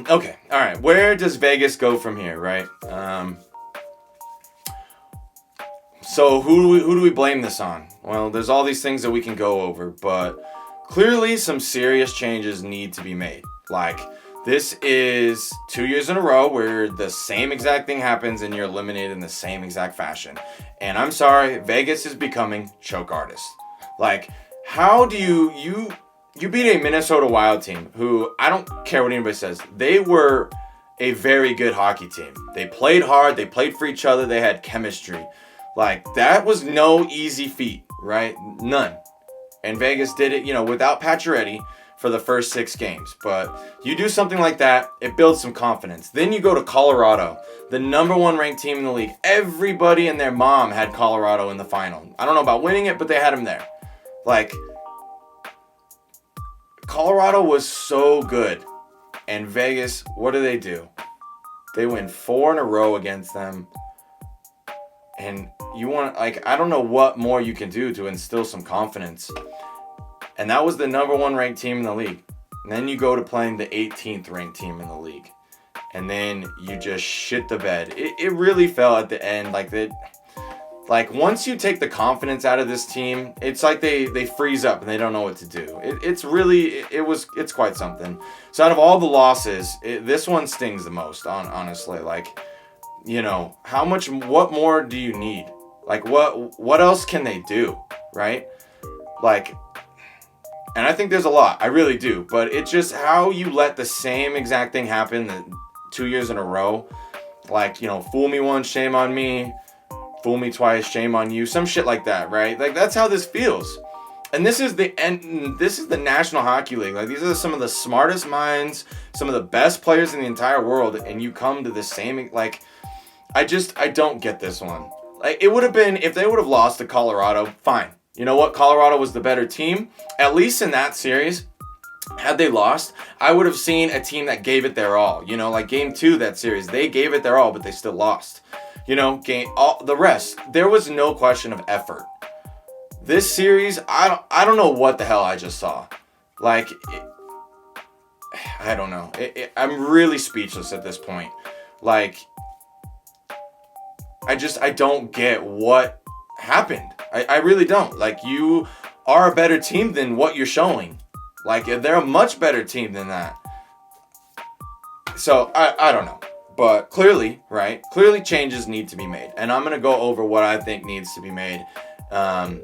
Okay, all right. Where does Vegas go from here, right? So who do we blame this on? Well, there's all these things that we can go over, but clearly some serious changes need to be made. Like, this is 2 years in a row where the same exact thing happens and you're eliminated in the same exact fashion. And I'm sorry, Vegas is becoming choke artist. Like, how do you beat a Minnesota Wild team who, I don't care what anybody says, they were a very good hockey team. They played hard, they played for each other, they had chemistry. Like, that was no easy feat, right? None. And Vegas did it, without Pacioretty for the first 6 games. But you do something like that, it builds some confidence. Then you go to Colorado, the number 1 ranked team in the league. Everybody and their mom had Colorado in the final. I don't know about winning it, but they had them there. Like, Colorado was so good. And Vegas, what do? They win 4 in a row against them. And I don't know what more you can do to instill some confidence. And that was the number 1 ranked team in the league. And then you go to playing the 18th ranked team in the league. And then you just shit the bed. It really fell at the end. Like, once you take the confidence out of this team, it's like they freeze up and they don't know what to do. It's quite something. So out of all the losses, this one stings the most, honestly. Like, what more do you need? Like, what else can they do, right? Like, and I think there's a lot, I really do, but it's just how you let the same exact thing happen 2 years in a row. Like, fool me once, shame on me, fool me twice, shame on you, some shit like that, right? Like, that's how this feels. And this is the National Hockey League. Like, these are some of the smartest minds, some of the best players in the entire world, and you come to the same, like, I don't get this one. Like, it would have been, if they would have lost to Colorado, fine. You know what? Colorado was the better team. At least in that series, had they lost, I would have seen a team that gave it their all. Like game 2 that series, they gave it their all, but they still lost. The rest, there was no question of effort. This series, I don't know what the hell I just saw. Like, I don't know. I'm really speechless at this point. Like, I don't get what happened. I really don't. Like, you are a better team than what you're showing. Like, they're a much better team than that. So, I don't know. But clearly, right? Clearly changes need to be made. And I'm going to go over what I think needs to be made. And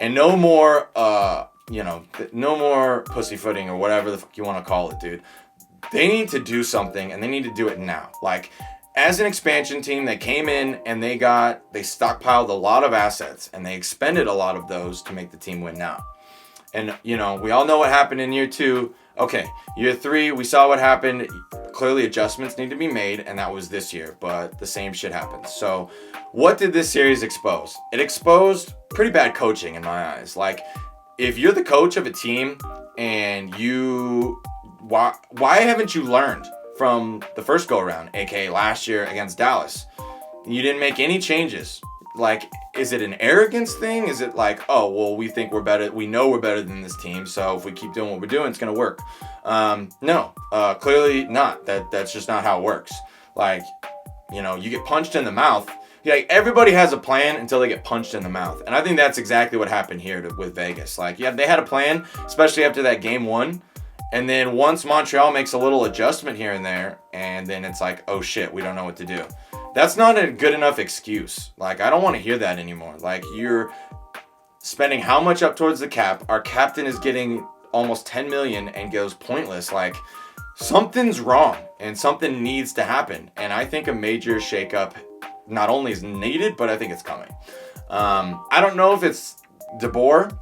no more, no more pussyfooting or whatever the fuck you want to call it, dude. They need to do something, and they need to do it now. Like, as an expansion team, they came in and they stockpiled a lot of assets, and they expended a lot of those to make the team win now. And, we all know what happened in year 2. Okay, year 3, we saw what happened. Clearly adjustments need to be made, and that was this year, but the same shit happens. So what did this series expose? It exposed pretty bad coaching in my eyes. Like, if you're the coach of a team and why haven't you learned from the first go around, aka last year against Dallas? You didn't make any changes. Like, is it an arrogance thing? Is it like, oh, well, we think we're better, we know we're better than this team, so if we keep doing what we're doing, it's gonna work? No, clearly not. That's just not how it works. Like, you get punched in the mouth. Like, everybody has a plan until they get punched in the mouth. And I think that's exactly what happened here with Vegas. Like, yeah, they had a plan, especially after that game 1. And then once Montreal makes a little adjustment here and there, and then it's like, oh shit, we don't know what to do. That's not a good enough excuse. Like, I don't want to hear that anymore. Like, you're spending how much up towards the cap? Our captain is getting almost $10 million and goes pointless. Like, something's wrong and something needs to happen. And I think a major shakeup not only is needed, but I think it's coming. I don't know if it's DeBoer.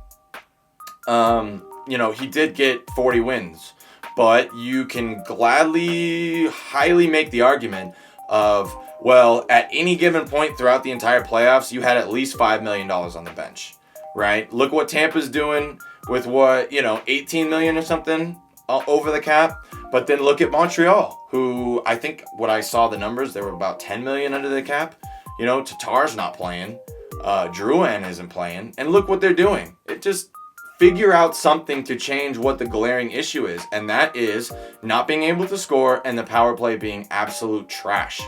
He did get 40 wins, but you can gladly, highly make the argument of, well, at any given point throughout the entire playoffs, you had at least $5 million on the bench, right? Look what Tampa's doing with what, $18 million or something over the cap. But then look at Montreal, who I think when I saw the numbers, they were about $10 million under the cap. Tatar's not playing. Drouin isn't playing. And look what they're doing. It just figure out something to change what the glaring issue is, and that is not being able to score and the power play being absolute trash.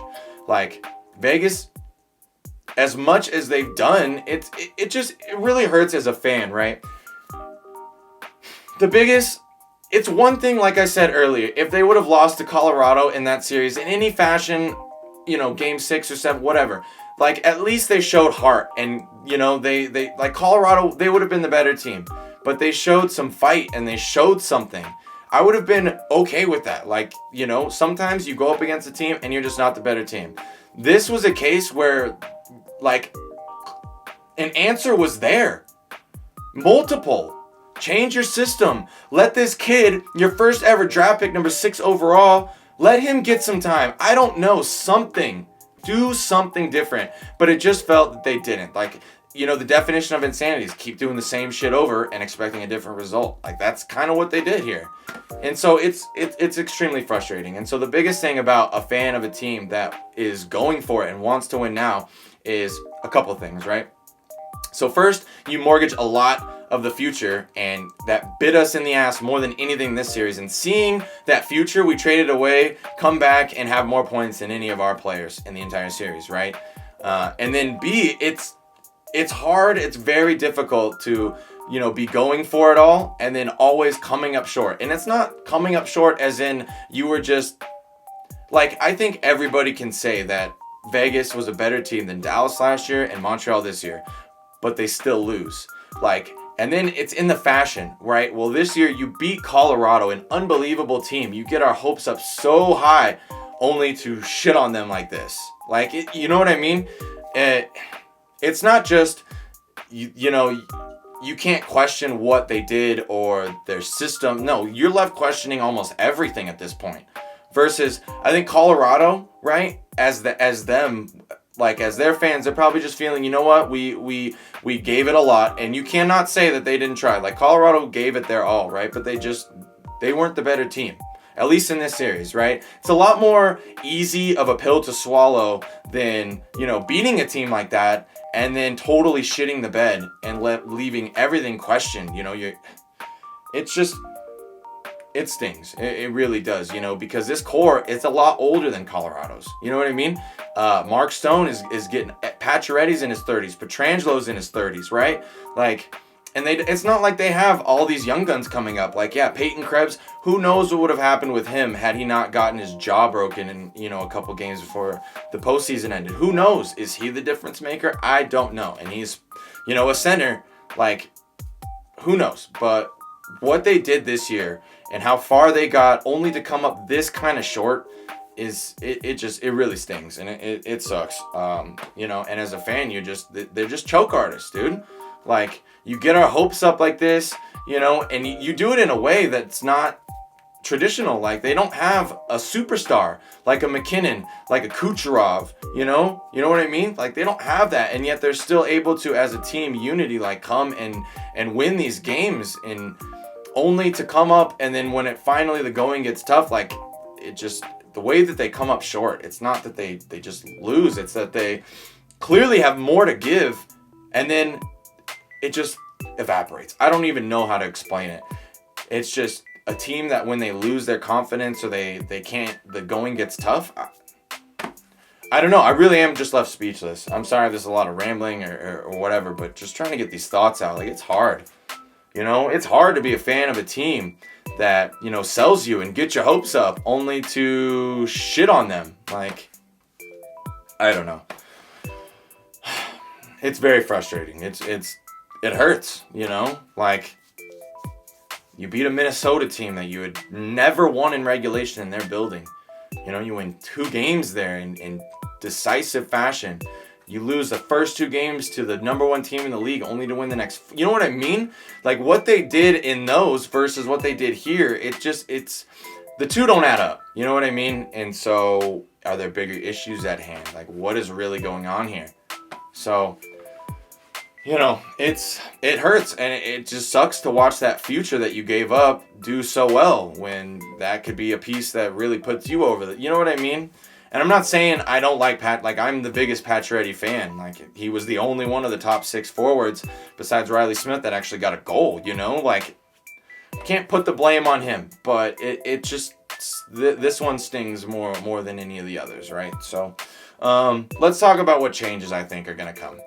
Like, Vegas, as much as they've done, it really hurts as a fan, right? It's one thing, like I said earlier, if they would have lost to Colorado in that series in any fashion, game 6 or 7, whatever. Like, at least they showed heart, and, they like Colorado, they would have been the better team. But they showed some fight, and they showed something. I would have been okay with that. Like, sometimes you go up against a team, and you're just not the better team. This was a case where, like, an answer was there. Multiple. Change your system. Let this kid, your first ever draft pick, number 6 overall, let him get some time. I don't know, something. Do something different. But it just felt that they didn't. Like, the definition of insanity is keep doing the same shit over and expecting a different result. Like, that's kind of what they did here. And so it's extremely frustrating. And so the biggest thing about a fan of a team that is going for it and wants to win now is a couple of things, right? So first, you mortgage a lot of the future, and that bit us in the ass more than anything this series. And seeing that future we traded away come back and have more points than any of our players in the entire series, right? And then B, it's hard, it's very difficult to, be going for it all and then always coming up short. And it's not coming up short as in you were just, like, I think everybody can say that Vegas was a better team than Dallas last year and Montreal this year, but they still lose. Like, and then it's in the fashion, right? Well, this year you beat Colorado, an unbelievable team. You get our hopes up so high only to shit on them like this. Like, you know what I mean? It's not just, you can't question what they did or their system. No, you're left questioning almost everything at this point. Versus, I think Colorado, right? As them, like, as their fans, they're probably just feeling, you know what? We gave it a lot, and you cannot say that they didn't try. Like, Colorado gave it their all, right? But they weren't the better team. At least in this series, right? It's a lot more easy of a pill to swallow than, beating a team like that and then totally shitting the bed and leaving everything questioned. It stings. It really does, because this core, it's a lot older than Colorado's. You know what I mean? Mark Stone is getting, Pacioretty's in his 30s, Petrangelo's in his 30s, right? Like, and it's not like they have all these young guns coming up. Like, yeah, Peyton Krebs, who knows what would have happened with him had he not gotten his jaw broken in, a couple games before the postseason ended. Who knows? Is he the difference maker? I don't know. And he's, a center. Like, who knows? But what they did this year and how far they got only to come up this kind of short is, it really stings, and it sucks. And as a fan, they're just choke artists, dude. Like, you get our hopes up like this, and you do it in a way that's not traditional. Like, they don't have a superstar like a McKinnon, like a Kucherov, you know what I mean? Like, they don't have that, and yet they're still able to, as a team unity, like, come and win these games, and only to come up, and then when it finally the going gets tough, like, it just, the way that they come up short, it's not that they just lose, it's that they clearly have more to give, and then it just evaporates. I don't even know how to explain it. It's just a team that when they lose their confidence or they can't, the going gets tough. I don't know. I really am just left speechless. I'm sorry if there's a lot of rambling or whatever, but just trying to get these thoughts out. Like, it's hard. It's hard to be a fan of a team that, sells you and gets your hopes up only to shit on them. Like, I don't know. It's very frustrating. It hurts, like, you beat a Minnesota team that you had never won in regulation in their building. You win 2 games there in decisive fashion. You lose the first 2 games to the number 1 team in the league only to win the next. You know what I mean? Like, what they did in those versus what they did here, it's the two don't add up. You know what I mean? And so, are there bigger issues at hand? Like, what is really going on here? So, it hurts, and it just sucks to watch that future that you gave up do so well when that could be a piece that really puts you over. You know what I mean? And I'm not saying I don't like Pat. Like, I'm the biggest Pacioretty fan. Like, he was the only one of the top 6 forwards besides Riley Smith that actually got a goal, you know? Like, can't put the blame on him, but it just this one stings more than any of the others, right? So let's talk about what changes I think are going to come.